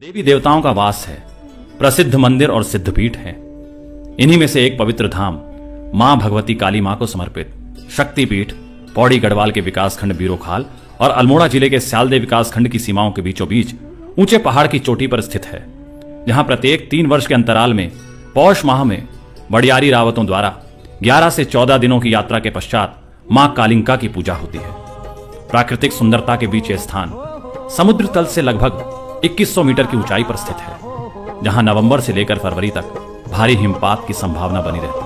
देवी देवताओं का वास है, प्रसिद्ध मंदिर और सिद्धपीठ है। इन्हीं में से एक पवित्र धाम मां भगवती काली मां को समर्पित शक्तिपीठ पौड़ी गढ़वाल के विकासखंड बीरोखाल और अल्मोड़ा जिले के स्यालदे विकासखंड की सीमाओं के बीचों बीच ऊंचे पहाड़ की चोटी पर स्थित है, जहां प्रत्येक 3 वर्ष के अंतराल में पौष माह में वडियारी रावतों द्वारा 11 से 14 दिनों की यात्रा के पश्चात मां कालिंका की पूजा होती है। प्राकृतिक सुंदरता के बीच यह स्थान समुद्र तल से लगभग 2100 मीटर की ऊंचाई पर स्थित है, जहां नवंबर से लेकर फरवरी तक भारी हिमपात की संभावना बनी रहती है।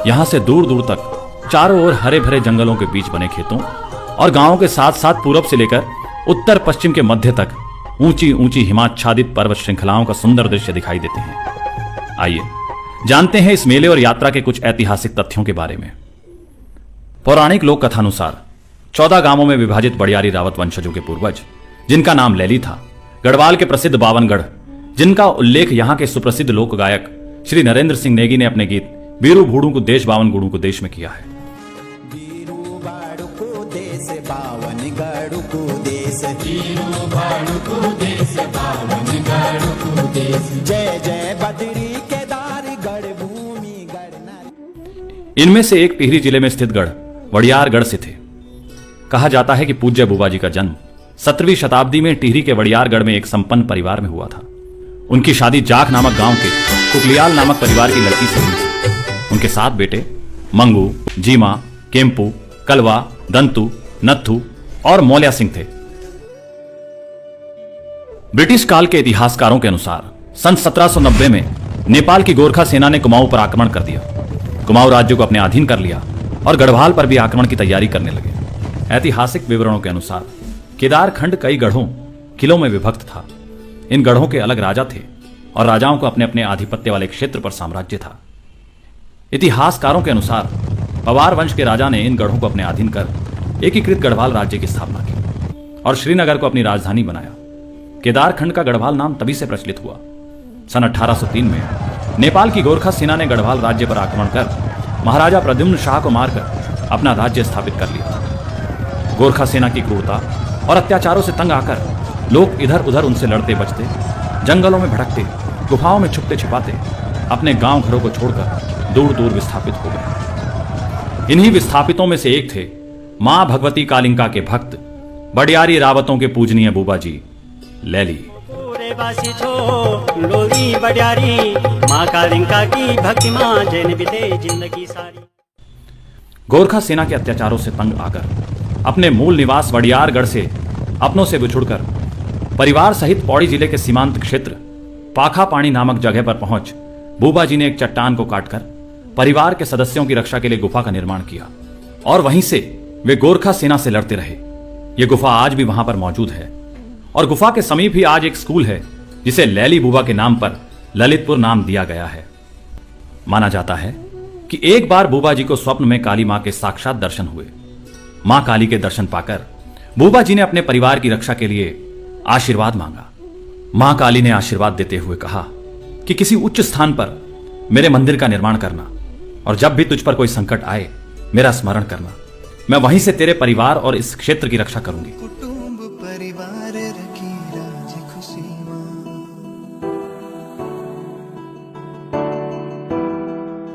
यहां से दूर दूर तक चारों ओर हरे भरे जंगलों के बीच बने खेतों और गांवों के साथ साथ पूरब से लेकर उत्तर पश्चिम के मध्य तक ऊंची ऊंची हिमाच्छादित पर्वत श्रृंखलाओं का सुंदर दृश्य दिखाई देते हैं। आइए जानते हैं इस मेले और यात्रा के कुछ ऐतिहासिक तथ्यों के बारे में। पौराणिक लोक कथानुसार 14 गांवों में विभाजित वडियारी रावत वंशजों के पूर्वज, जिनका नाम लैली था, गढ़वाल के प्रसिद्ध बावनगढ़, जिनका उल्लेख यहाँ के सुप्रसिद्ध लोक गायक श्री नरेंद्र सिंह नेगी ने अपने गीत बीरू भूड़ू को देश बावन गुड़ू को देश में किया है। बीरू बाड़ू को देश बावन गढ़ू को देश, बीरू बाड़ू को देश बावन गढ़ू को देश, जय जय बद्री केदार गढ़ भूमि गढ़। इनमें से एक टिहरी जिले में स्थित गढ़ वडियारगढ़ से थे। कहा जाता है कि पूज्य बुबा जी का जन्म 17वीं शताब्दी में टिहरी के वडियारगढ़ में एक संपन्न परिवार में हुआ था। उनकी शादी जाख नामक गांव के कुकलियाल नामक परिवार की लड़की से हुई थी। उनके 7 बेटे मंगू, जीमा, केम्पू, कलवा, दंतु, नत्थु और मौल्या सिंह थे। ब्रिटिश काल के इतिहासकारों के अनुसार सन 1790 में नेपाल की गोरखा सेना ने कुमाऊं पर आक्रमण कर दिया। कुमाऊं राज्य को अपने अधीन कर लिया और गढ़वाल पर भी आक्रमण की तैयारी करने लगे। ऐतिहासिक विवरणों के अनुसार केदार खंड कई गढ़ों किलों में विभक्त था। इन गढ़ों के अलग राजा थे और राजाओं को अपने अपने आधिपत्य वाले क्षेत्र पर साम्राज्य था। इतिहासकारों के अनुसार पवार वंश के राजा ने इन गढ़ों को अपने अधीन कर एकीकृत गढ़वाल राज्य की स्थापना की और श्रीनगर को अपनी राजधानी बनाया। केदार खंड का गढ़वाल नाम तभी से प्रचलित हुआ। सन 1803 में नेपाल की गोरखा सेना ने गढ़वाल राज्य पर आक्रमण कर महाराजा प्रद्युम्न शाह को मारकर अपना राज्य स्थापित कर लिया। गोरखा सेना की क्रूरता और अत्याचारों से तंग आकर लोग इधर उधर उनसे लड़ते बचते, जंगलों में भटकते, गुफाओं में छुपते छिपाते अपने गांव घरों को छोड़कर दूर दूर विस्थापित हो गए। इन्हीं विस्थापितों में से एक थे मां भगवती कालिंका के भक्त वडियारी रावतों के पूजनीय बुबा जी लैली। गोरखा सेना के अत्याचारों से तंग आकर अपने मूल निवास वडियारगढ़ से अपनों से बिछुड़कर परिवार सहित पौड़ी जिले के सीमांत क्षेत्र पाखा पानी नामक जगह पर पहुंच बुबा जी ने एक चट्टान को काटकर परिवार के सदस्यों की रक्षा के लिए गुफा का निर्माण किया और वहीं से वे गोरखा सेना से लड़ते रहे। यह गुफा आज भी वहां पर मौजूद है और गुफा के समीप ही आज एक स्कूल है जिसे लैली बुबा के नाम पर ललितपुर नाम दिया गया है। माना जाता है कि एक बार बुबा जी को स्वप्न में काली मां के साक्षात दर्शन हुए। मां काली के दर्शन पाकर बुबा जी ने अपने परिवार की रक्षा के लिए आशीर्वाद मांगा। मां काली ने आशीर्वाद देते हुए कहा कि किसी उच्च स्थान पर मेरे मंदिर का निर्माण करना और जब भी तुझ पर कोई संकट आए मेरा स्मरण करना। मैं वहीं से तेरे परिवार और इस क्षेत्र की रक्षा करूंगी। कुटुंब परिवार रखी राज खुशी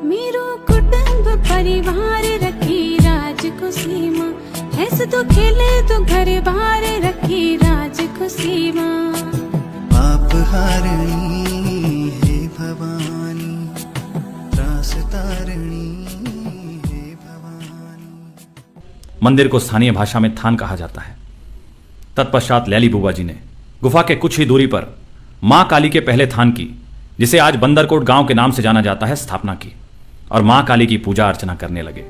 मेरो कुटुंब परिवार रखी राज खुशी मां, ऐसे तो खेले तो घर बार रखी राज खुशी मां। पाप हारणी हे भवानी, त्रास तारणी हे भवानी। मंदिर को स्थानीय भाषा में थान कहा जाता है। तत्पश्चात लैली बुबा जी ने गुफा के कुछ ही दूरी पर मां काली के पहले थान की, जिसे आज बंदरकोट गांव के नाम से जाना जाता है, स्थापना की और मां काली की पूजा अर्चना करने लगे।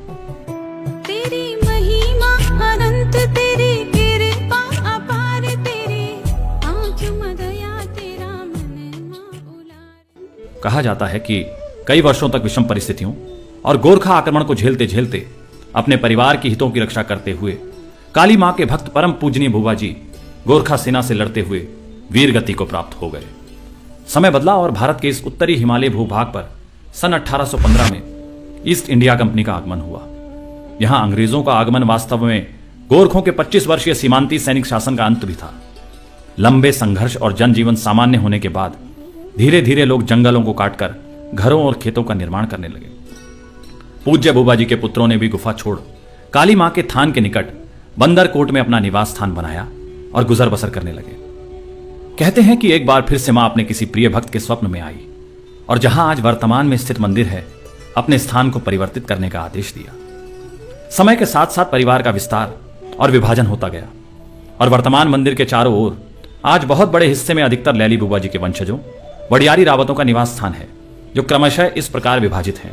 तेरी महिमा अनंत, तेरी कृपा अपार, तेरी आंख मदया, तेरा मन उलार। कहा जाता है कि कई वर्षों तक विषम परिस्थितियों और गोरखा आक्रमण को झेलते झेलते अपने परिवार की हितों की रक्षा करते हुए काली मां के भक्त परम पूजनीय बुबा जी गोरखा सेना से लड़ते हुए वीर गति को प्राप्त हो गए। समय बदला और भारत के इस उत्तरी हिमालय भूभाग पर सन 1815 में ईस्ट इंडिया कंपनी का आगमन हुआ। यहां अंग्रेजों का आगमन वास्तव में गोरखों के 25 वर्षीय सीमांती सैनिक शासन का अंत भी था। लंबे संघर्ष और जनजीवन सामान्य होने के बाद धीरे धीरे लोग जंगलों को काटकर घरों और खेतों का निर्माण करने लगे। पूज्य बुबा जी के पुत्रों ने भी गुफा छोड़ काली मां के थान के निकट बंदरकोट में अपना निवास स्थान बनाया और गुजर बसर करने लगे। कहते हैं कि एक बार फिर से मां अपने किसी प्रिय भक्त के स्वप्न में आई और जहां आज वर्तमान में स्थित मंदिर है, अपने स्थान को परिवर्तित करने का आदेश दिया। समय के साथ साथ परिवार का विस्तार और विभाजन होता गया और वर्तमान मंदिर के चारों ओर आज बहुत बड़े हिस्से में अधिकतर लैली बुबा जी के वंशजों वडियारी रावतों का निवास स्थान है, जो क्रमशः इस प्रकार विभाजित है।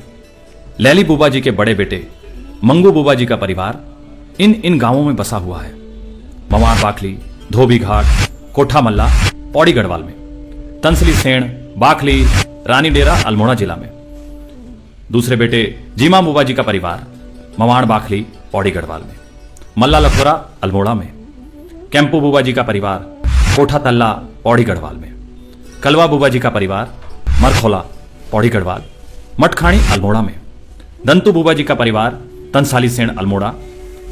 लैली बुबा जी के बड़े बेटे मंगू बुबा जी का परिवार इन गांवों में बसा हुआ है। मवार बाखली, धोबी घाट, कोठा मल्ला, पौड़ी गढ़वाल में, तंसली सेण, बाखली, रानी डेरा अल्मोड़ा जिला में। दूसरे बेटे जीमा बुबा जी का परिवार मवाड़ बाखली, पौड़ी गढ़वाल में, मल्ला लखोरा अल्मोड़ा में। कैंपू बुबा जी का परिवार कोठा तल्ला, पौड़ी गढ़वाल में। कलवा बुबा जी का परिवार मरखोला, पौड़ी गढ़वाल, मटखाणी अल्मोड़ा में। दंतु बुबा जी का परिवार तंसाली सेण अल्मोड़ा,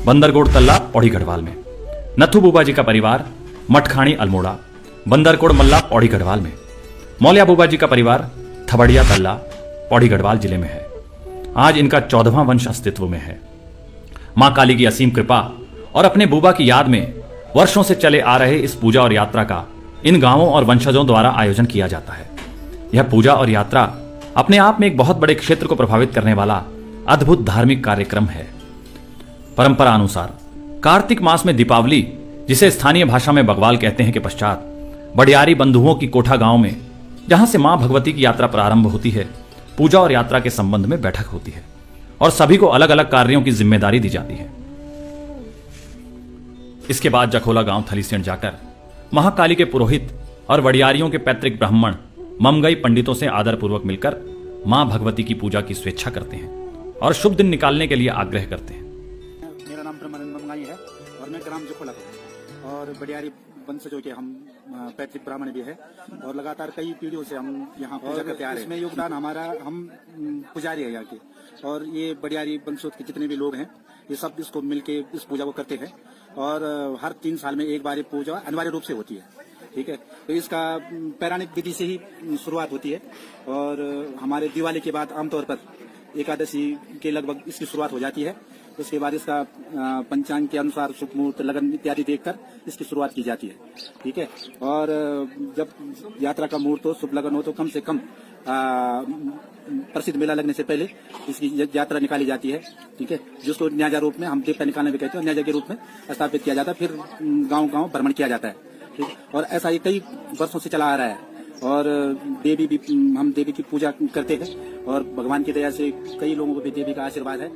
बंदरकोट तल्ला, पौड़ी गढ़वाल में। नथु बुबा जी का परिवार मटखाणी अल्मोड़ा, बंदरकोट मल्ला, पौड़ी गढ़वाल में। मौलिया बुबा जी का परिवार थबड़िया तल्ला, पौड़ी गढ़वाल जिले में है। आज इनका 14वां वंश अस्तित्व में है। मां काली की असीम कृपा और अपने बुबा की याद में वर्षों से चले आ रहे इस पूजा और यात्रा का इन गांवों और वंशजों द्वारा आयोजन किया जाता है। यह पूजा और यात्रा अपने आप में एक बहुत बड़े क्षेत्र को प्रभावित करने वाला अद्भुत धार्मिक कार्यक्रम है। परंपरा अनुसार कार्तिक मास में दीपावली, जिसे स्थानीय भाषा में बग्वाल कहते हैं, के पश्चात बडियारी बंधुओं की कोठा गांव में, जहां से मां भगवती की यात्रा प्रारंभ होती है, पूजा और यात्रा के संबंध में बैठक होती है और सभी को अलग अलग कार्यों की जिम्मेदारी दी जाती है। इसके बाद जखोला गांव थलीसेण जाकर महाकाली के पुरोहित और वडियारियों के पैतृक ब्राह्मण ममगई पंडितों से आदरपूर्वक मिलकर मां भगवती की पूजा की स्वेच्छा करते हैं और शुभ दिन निकालने के लिए आग्रह करते हैं। मेरा नाम ब्रह्मानंद ममगाई है और मैं ग्राम जखोला का हूँ और बडियारी वंशजों के हम पैतृक ब्राह्मण भी है और लगातार कई पीढ़ियों से हम यहाँ पूजा करते आ रहे हैं। इसमें योगदान हमारा, हम पुजारी है यहाँ के, और ये बडियारी वंशों के जितने भी लोग हैं ये सब इसको मिलके इस पूजा को करते हैं और हर 3 साल में एक बार ये पूजा अनिवार्य रूप से होती है। ठीक है, तो इसका पौराणिक विधि से ही शुरुआत होती है और हमारे दिवाली के बाद आमतौर पर एकादशी के लगभग इसकी शुरुआत हो जाती है। उसके बाद इसका पंचांग के अनुसार शुभ मुहूर्त, लगन इत्यादि देखकर इसकी शुरुआत की जाती है। ठीक है, और जब यात्रा का मुहूर्त हो, शुभ लगन हो, तो कम से कम प्रसिद्ध मेला लगने से पहले इसकी यात्रा निकाली जाती है। ठीक है, जिसको न्याजा रूप में हम देवता निकालने भी कहते हैं, न्याजा के रूप में स्थापित किया जाता है। फिर गांव गांव भ्रमण किया जाता है। ठीक, और ऐसा ये कई वर्षों से चला आ रहा है और देवी भी, हम देवी की पूजा करते हैं और भगवान की दया से कई लोगों को भी देवी का आशीर्वाद है।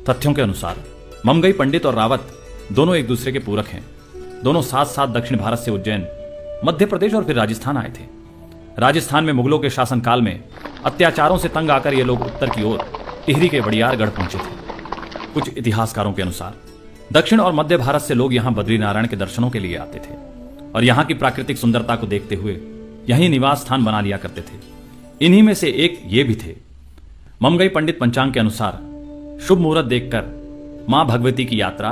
तथ्यों के अनुसार ममगई पंडित और रावत दोनों एक दूसरे के पूरक हैं। दोनों साथ साथ दक्षिण भारत से उज्जैन, मध्य प्रदेश और फिर राजस्थान आए थे। राजस्थान में मुगलों के शासनकाल में अत्याचारों से तंग आकर ये लोग उत्तर की ओर टिहरी के वडियारगढ़ पहुंचे थे। कुछ इतिहासकारों के अनुसार दक्षिण और मध्य भारत से लोग यहां बद्रीनारायण के दर्शनों के लिए आते थे और यहां की प्राकृतिक सुंदरता को देखते हुए यहीं निवास स्थान बना लिया करते थे। इन्हीं में से एक ये भी थे। ममगई पंडित पंचांग के अनुसार शुभ मुहूर्त देखकर मां भगवती की यात्रा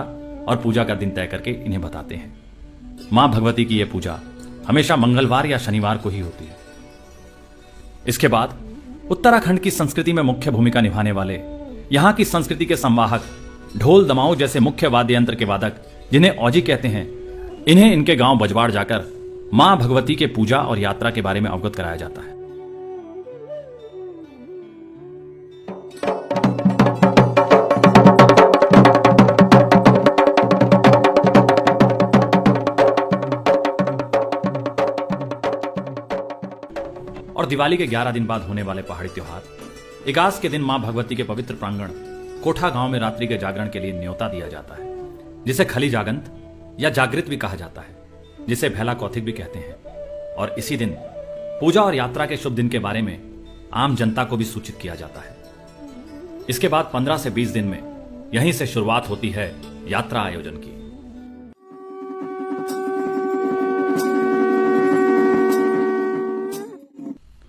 और पूजा का दिन तय करके इन्हें बताते हैं। मां भगवती की यह पूजा हमेशा मंगलवार या शनिवार को ही होती है। इसके बाद उत्तराखंड की संस्कृति में मुख्य भूमिका निभाने वाले, यहां की संस्कृति के संवाहक, ढोल दमाऊ जैसे मुख्य वाद्य यंत्र के वादक, जिन्हें औजी कहते हैं, इन्हें इनके गांव बजवाड़ जाकर मां भगवती के पूजा और यात्रा के बारे में अवगत कराया जाता है। और दिवाली के 11 दिन बाद होने वाले पहाड़ी त्योहार इगास के दिन मां भगवती के पवित्र प्रांगण कोठा गांव में रात्रि के जागरण के लिए न्योता दिया जाता है, जिसे खली जागंत या जागृत भी कहा जाता है, जिसे भैला कौथिक भी कहते हैं। और इसी दिन पूजा और यात्रा के शुभ दिन के बारे में आम जनता को भी सूचित किया जाता है। इसके बाद 15 से 20 दिन में यहीं से शुरुआत होती है यात्रा आयोजन की।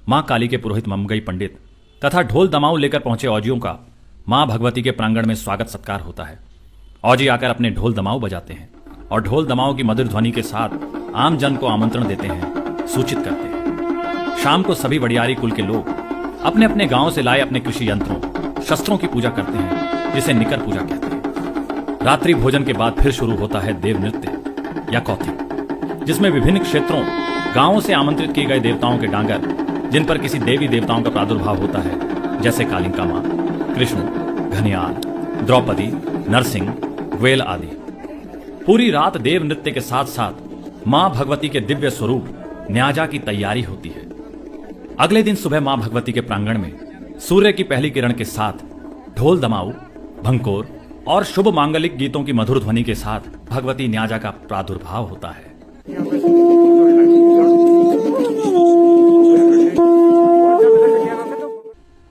मां काली के पुरोहित ममगई पंडित तथा ढोल दमाऊ लेकर पहुंचे औजियों का मां भगवती के प्रांगण में स्वागत सत्कार होता है। औजी आकर अपने ढोल दमाऊ बजाते हैं और ढोल दमाओं की मधुर ध्वनि के साथ आम जन को आमंत्रण देते हैं, सूचित करते हैं। शाम को सभी वडियारी कुल के लोग अपने अपने गांव से लाए अपने कृषि यंत्रों, शस्त्रों की पूजा करते हैं, जिसे निकर पूजा कहते हैं। रात्रि भोजन के बाद फिर शुरू होता है देव नृत्य या कौथिक, जिसमें विभिन्न क्षेत्रों, गांवों से आमंत्रित किए गए देवताओं के डांगर, जिन पर किसी देवी देवताओं का प्रादुर्भाव होता है, जैसे कालिंका मां, कृष्ण, घनियाल, द्रौपदी, नरसिंह, ग्वेल आदि। पूरी रात देव नृत्य के साथ साथ मां भगवती के दिव्य स्वरूप न्याजा की तैयारी होती है। अगले दिन सुबह मां भगवती के प्रांगण में सूर्य की पहली किरण के साथ ढोल दमाऊ, भंकोर और शुभ मांगलिक गीतों की मधुर ध्वनि के साथ भगवती न्याजा का प्रादुर्भाव होता है।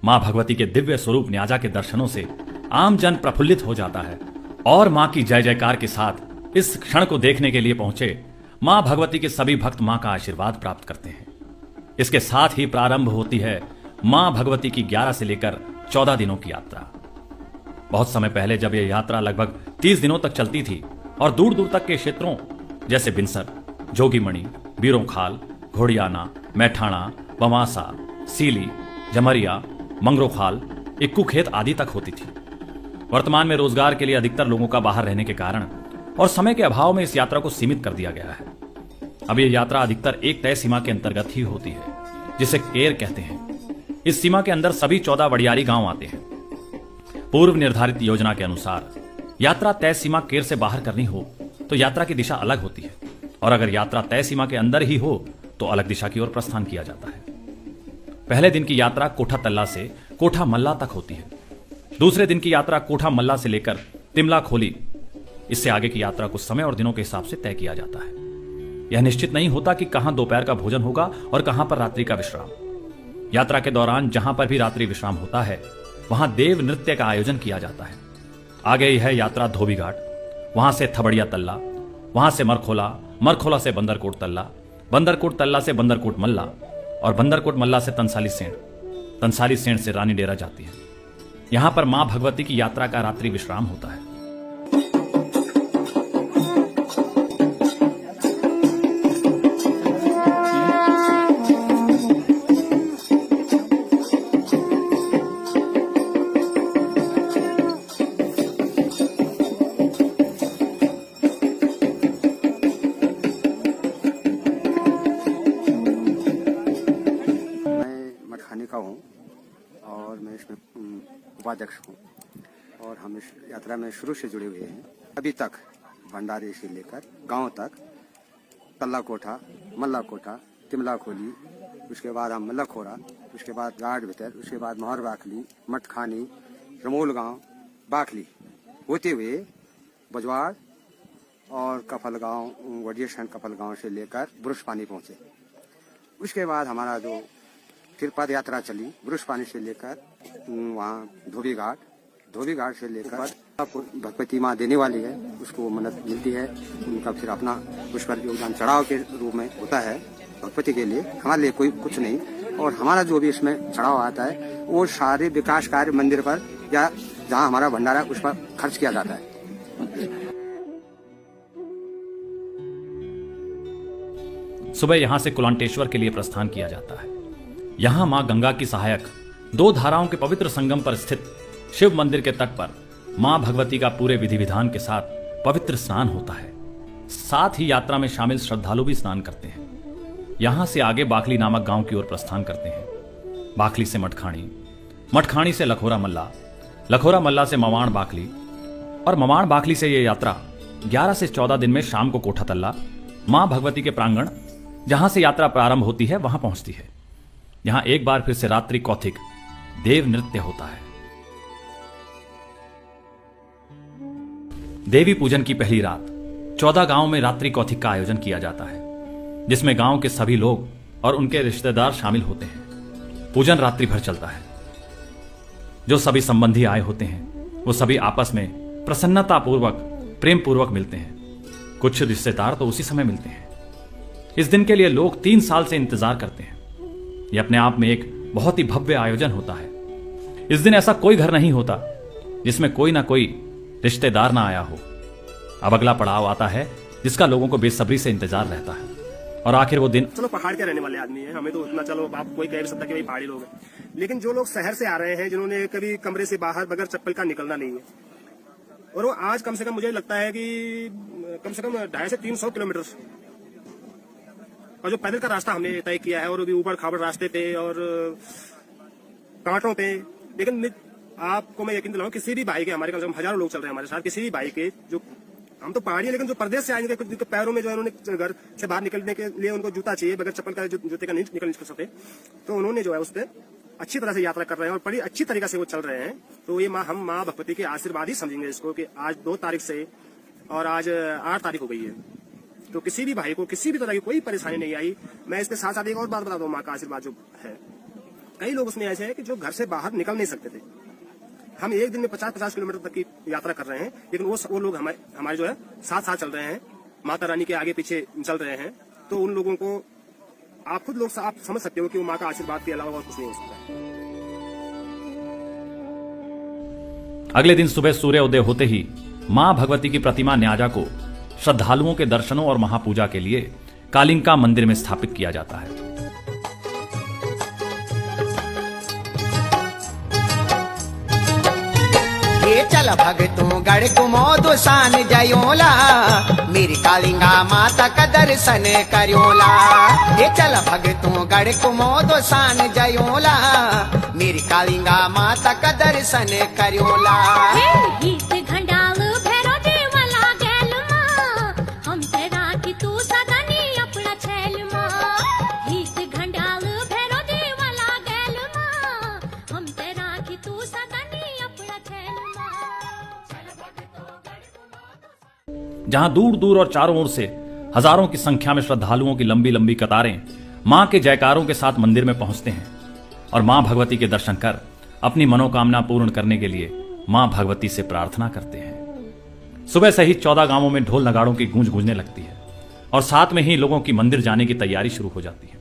मां भगवती के दिव्य स्वरूप न्याजा के दर्शनों से आम जन प्रफुल्लित हो जाता है और मां की जय जयकार के साथ इस क्षण को देखने के लिए पहुंचे मां भगवती के सभी भक्त मां का आशीर्वाद प्राप्त करते हैं। इसके साथ ही प्रारंभ होती है मां भगवती की 11 से लेकर 14 दिनों की यात्रा। बहुत समय पहले जब यह यात्रा लगभग 30 दिनों तक चलती थी और दूर दूर तक के क्षेत्रों जैसे बिनसर, जोगीमणि, बीरोखाल, घोड़ियाना, मैठाणा, बमासा, सीली, जमरिया, मंगरोखाल, इक्कू खेत आदि तक होती थी। वर्तमान में रोजगार के लिए अधिकतर लोगों का बाहर रहने के कारण और समय के अभाव में इस यात्रा को सीमित कर दिया गया है। अब यह यात्रा अधिकतर एक तय सीमा के अंतर्गत ही होती है, जिसे केर कहते हैं। इस सीमा के अंदर सभी 14 वडियारी गांव आते हैं। पूर्व निर्धारित योजना के अनुसार यात्रा तय सीमा केर से बाहर करनी हो तो यात्रा की दिशा अलग होती है, और अगर यात्रा तय सीमा के अंदर ही हो तो अलग दिशा की ओर प्रस्थान किया जाता है। पहले दिन की यात्रा कोठा तल्ला से कोठा मल्ला तक होती है। दूसरे दिन की यात्रा कोठा मल्ला से लेकर तिमला खोली। इससे आगे की यात्रा कुछ समय और दिनों के हिसाब से तय किया जाता है। यह निश्चित नहीं होता कि कहां दोपहर का भोजन होगा और कहां पर रात्रि का विश्राम। यात्रा के दौरान जहां पर भी रात्रि विश्राम होता है वहां देव नृत्य का आयोजन किया जाता है। आगे ही है यात्रा धोबी घाट, वहां से थबड़िया तल्ला, वहां से मरखोला, मरखोला से बंदरकोट तल्ला, बंदरकोट तल्ला से बंदरकोट मल्ला और बंदरकोट मल्ला से तंसाली सेण, तंसाली सेण से रानी डेरा जाती है। यहां पर मां भगवती की यात्रा का रात्रि विश्राम होता है। और मैं इसमें उपाध्यक्ष हूँ और हम इस यात्रा में शुरू से जुड़े हुए हैं। अभी तक भंडारे से लेकर गांव तक, तल्ला कोठा, मल्ला कोठा, तिमला खोली, उसके बाद हम मल्ला खोरा, उसके बाद गाढ़ भीतर, उसके बाद मोहर बाखली, मटखानी, रमोल गांव, बाखली होते हुए बजवाड़ और कफल गांव, वडियशन कफल गांव से लेकर ब्रुश पानी पहुंचे। उसके बाद हमारा जो फिर पद यात्रा चली ब्रुश पानी से लेकर वहाँ धोबी घाट से लेकर भगवती माँ देने वाली है, उसको मन्नत मिलती है, उनका फिर अपना उस पर योगदान चढ़ाव के रूप में होता है भगवती के लिए। हमारे लिए कोई कुछ नहीं, और हमारा जो भी इसमें चढ़ाव आता है वो सारे विकास कार्य मंदिर पर या जहाँ हमारा भंडारा उस पर खर्च किया जाता है। सुबह यहां से कुलांटेश्वर के लिए प्रस्थान किया जाता है। यहां मां गंगा की सहायक 2 धाराओं के पवित्र संगम पर स्थित शिव मंदिर के तट पर मां भगवती का पूरे विधि विधान के साथ पवित्र स्नान होता है। साथ ही यात्रा में शामिल श्रद्धालु भी स्नान करते हैं। यहां से आगे बाखली नामक गांव की ओर प्रस्थान करते हैं। बाखली से मटखानी, मटखानी से लखोरा मल्ला, लखोरा मल्ला से मवाण बाखली और मवाण बाखली से यह यात्रा 11 से 14 दिन में शाम को कोठा तल्ला मां भगवती के प्रांगण, जहां से यात्रा प्रारंभ होती है, वहां पहुंचती है। यहां एक बार फिर से रात्रि कौथिक देव नृत्य होता है। देवी पूजन की पहली रात 14 गांवों में रात्रि कौथिक का आयोजन किया जाता है, जिसमें गांव के सभी लोग और उनके रिश्तेदार शामिल होते हैं। पूजन रात्रि भर चलता है। जो सभी संबंधी आए होते हैं वो सभी आपस में प्रसन्नता पूर्वक, प्रेम पूर्वक मिलते हैं। कुछ रिश्तेदार तो उसी समय मिलते हैं। इस दिन के लिए लोग 3 साल से इंतजार करते हैं। यह अपने आप में एक बहुत ही भव्य आयोजन होता है। इस दिन ऐसा कोई घर नहीं होता जिसमें कोई ना कोई रिश्तेदार ना आया हो। अब अगला पड़ाव आता है जिसका लोगों को बेसब्री से इंतजार रहता है। और आखिर वो दिन। चलो पहाड़ के रहने वाले आदमी हैं, हमें तो उतना चलो आप कोई कह भी सकता कि भाई पहाड़ी लोग हैं, लेकिन जो लोग शहर से आ रहे हैं, जिन्होंने कभी कमरे से बाहर बगैर चप्पल का निकलना नहीं है, और वो आज कम से कम मुझे लगता है कि कम से कम 250 से 300 किलोमीटर और जो पैदल का रास्ता हमने तय किया है, और भी ऊबड़ खाबड़ रास्ते पे और कांटों पे, लेकिन आपको मैं यकीन दिलाऊं किसी भी भाई के, हमारे कम से कम हजारों लोग चल रहे हैं हमारे साथ, किसी भी भाई के, जो हम तो पहाड़ी है लेकिन जो प्रदेश से आएंगे, कुछ पैरों में जो है उन्होंने घर से बाहर निकलने के लिए उनको जूता चाहिए, बगैर चप्पल का जूते का नहीं निकल सकते, तो उन्होंने जो है उस पर अच्छी तरह से यात्रा कर रहे हैं और बड़ी अच्छी तरीके से वो चल रहे हैं। तो ये हम माँ भगवती के आशीर्वाद ही समझेंगे इसको कि आज 2 तारीख से और आज 8 तारीख हो गई है, तो किसी भी भाई को किसी भी तरह की कोई परेशानी नहीं आई। मैं इसके साथ साथ एक और बात बता दूं, माँ का आशीर्वाद जो है, कई लोग उसमें ऐसे हैं कि जो घर से बाहर निकल नहीं सकते थे, हम एक दिन में 50-50 किलोमीटर तक की यात्रा कर रहे हैं, लेकिन वो लोग हमारे जो है साथ साथ चल रहे हैं, माता रानी के आगे पीछे चल रहे हैं, तो उन लोगों को आप खुद लोग आप समझ सकते हो कि वो माँ का आशीर्वाद के अलावा और कुछ नहीं हो सकता। अगले दिन सुबह सूर्योदय होते ही मां भगवती की प्रतिमा न्याजा को श्रद्धालुओं के दर्शनों और महापूजा के लिए कालिंका मंदिर में स्थापित किया जाता है। ये चल भगतों गढ़ कुमोद शान जयोला, मेरी कालिंगा माता का दर्शन करोला। ये चल भगतों गढ़ कुमोद शान जयोला, मेरी कालिंगा माता का दर्शन करोला। गीत घंडाल भैरो देवला गैल मां, हम तेरा की तू सदनी अपना छैल मां। गीत घंडाल भैरो देवला गैल मां, हम तेरा की तू सदनी अपना छैल मां। जहां दूर दूर और चारों ओर से हजारों की संख्या में श्रद्धालुओं की लंबी लंबी कतारें मां के जयकारों के साथ मंदिर में पहुंचते हैं और मां भगवती के दर्शन कर अपनी मनोकामना पूर्ण करने के लिए मां भगवती से प्रार्थना करते हैं। सुबह से ही 14 गांवों में ढोल नगाड़ों की गूंज गूंजने लगती है और साथ में ही लोगों की मंदिर जाने की तैयारी शुरू हो जाती है।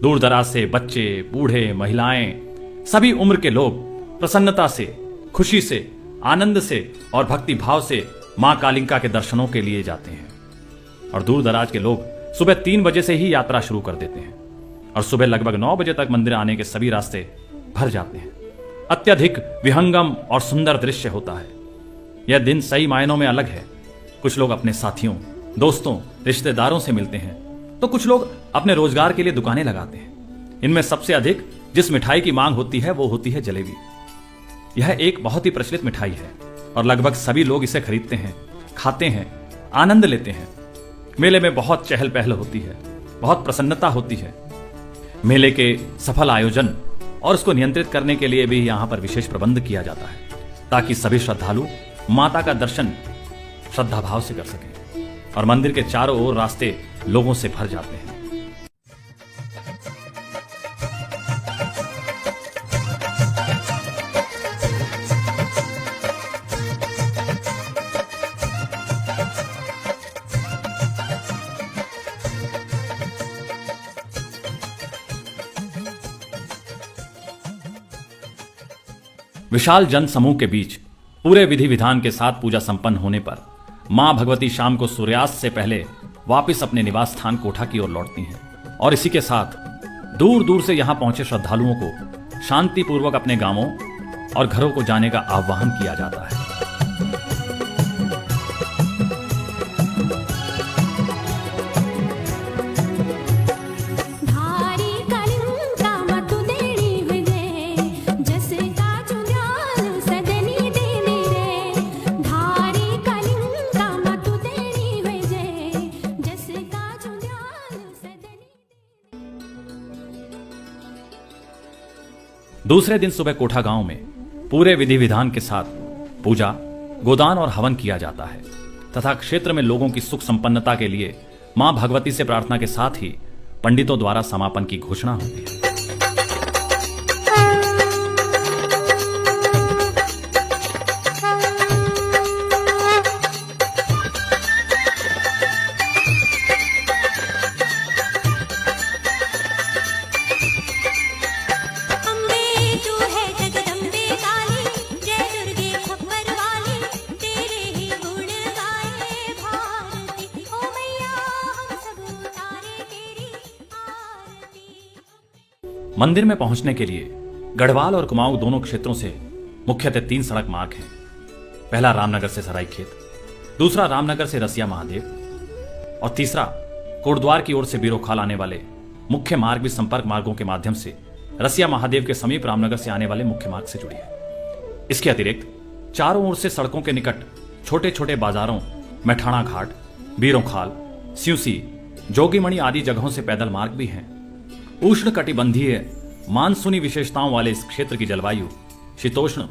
दूर दराज से बच्चे, बूढ़े, महिलाएं, सभी उम्र के लोग प्रसन्नता से, खुशी से, आनंद से और भक्ति भाव से मां कालिंका के दर्शनों के लिए जाते हैं। और दूर दराज के लोग सुबह 3 बजे से ही यात्रा शुरू कर देते हैं और सुबह लगभग 9 बजे तक मंदिर आने के सभी रास्ते भर जाते हैं। अत्यधिक विहंगम और सुंदर दृश्य होता है। यह दिन सही मायनों में अलग है। कुछ लोग अपने साथियों, दोस्तों, रिश्तेदारों से मिलते हैं, तो कुछ लोग अपने रोजगार के लिए दुकानें लगाते हैं। इनमें सबसे अधिक जिस मिठाई की मांग होती है वो होती है जलेबी। यह एक बहुत ही प्रचलित मिठाई है और लगभग सभी लोग इसे खरीदते हैं, खाते हैं, आनंद लेते हैं। मेले में बहुत चहल पहल होती है, बहुत प्रसन्नता होती है। मेले के सफल आयोजन और उसको नियंत्रित करने के लिए भी यहां पर विशेष प्रबंध किया जाता है ताकि सभी श्रद्धालु माता का दर्शन श्रद्धा भाव से कर सकें और मंदिर के चारों ओर रास्ते लोगों से भर जाते हैं। विशाल जन समूह के बीच पूरे विधि विधान के साथ पूजा संपन्न होने पर मां भगवती शाम को सूर्यास्त से पहले वापस अपने निवास स्थान कोठा की ओर लौटती हैं और इसी के साथ दूर दूर से यहां पहुंचे श्रद्धालुओं को शांतिपूर्वक अपने गांवों और घरों को जाने का आह्वान किया जाता है। दूसरे दिन सुबह कोठा गांव में पूरे विधि विधान के साथ पूजा, गोदान और हवन किया जाता है तथा क्षेत्र में लोगों की सुख संपन्नता के लिए मां भगवती से प्रार्थना के साथ ही पंडितों द्वारा समापन की घोषणा होती है। मंदिर में पहुंचने के लिए गढ़वाल और कुमाऊं दोनों क्षेत्रों से मुख्यतः 3 सड़क मार्ग हैं। पहला रामनगर से सरायखेत, दूसरा रामनगर से रसिया महादेव और तीसरा कोटद्वार की ओर से बीरोखाल आने वाले मुख्य मार्ग भी संपर्क मार्गों के माध्यम से रसिया महादेव के समीप रामनगर से आने वाले मुख्य मार्ग से जुड़ी है। इसके अतिरिक्त चारों ओर से सड़कों के निकट छोटे छोटे बाजारों मैठाणा घाट, बीरोखाल, स्यूसी, जोगीमणि आदि जगहों से पैदल मार्ग भी हैं। उष्ण कटिबंधीय मानसूनी विशेषताओं वाले इस क्षेत्र की जलवायु शीतोष्ण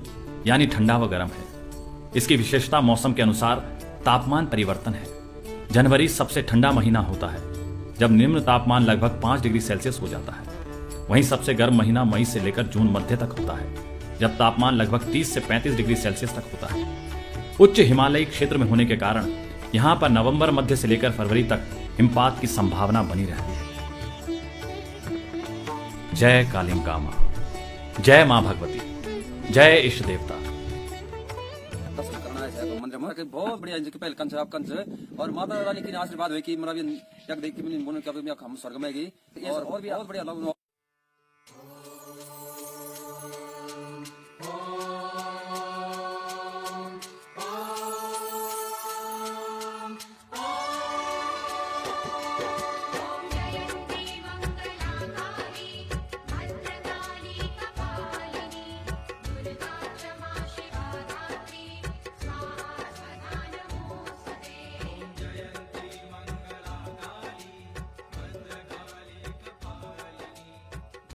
यानी ठंडा व गर्म है। इसकी विशेषता मौसम के अनुसार तापमान परिवर्तन है। जनवरी सबसे ठंडा महीना होता है, जब निम्न तापमान लगभग 5 डिग्री सेल्सियस हो जाता है। वहीं सबसे गर्म महीना मई से लेकर जून मध्य तक होता है, जब तापमान लगभग 30 से 35 डिग्री सेल्सियस तक होता है। उच्च हिमालयी क्षेत्र में होने के कारण यहां पर नवंबर मध्य से लेकर फरवरी तक हिमपात की संभावना बनी रहती है। जय कालिंगा मां, जय मां भगवती, जय इष्ट देवता। दर्शन करना है मंदिर में बहुत बढ़िया इनके पहले कंच आप कंच और माता रानी की आशीर्वाद है कि मतलब यक देख के मैंने बोला कि हम स्वर्ग में गई और भी बहुत बढ़िया लोग। भद्रकाली कपालिनी दुर्गा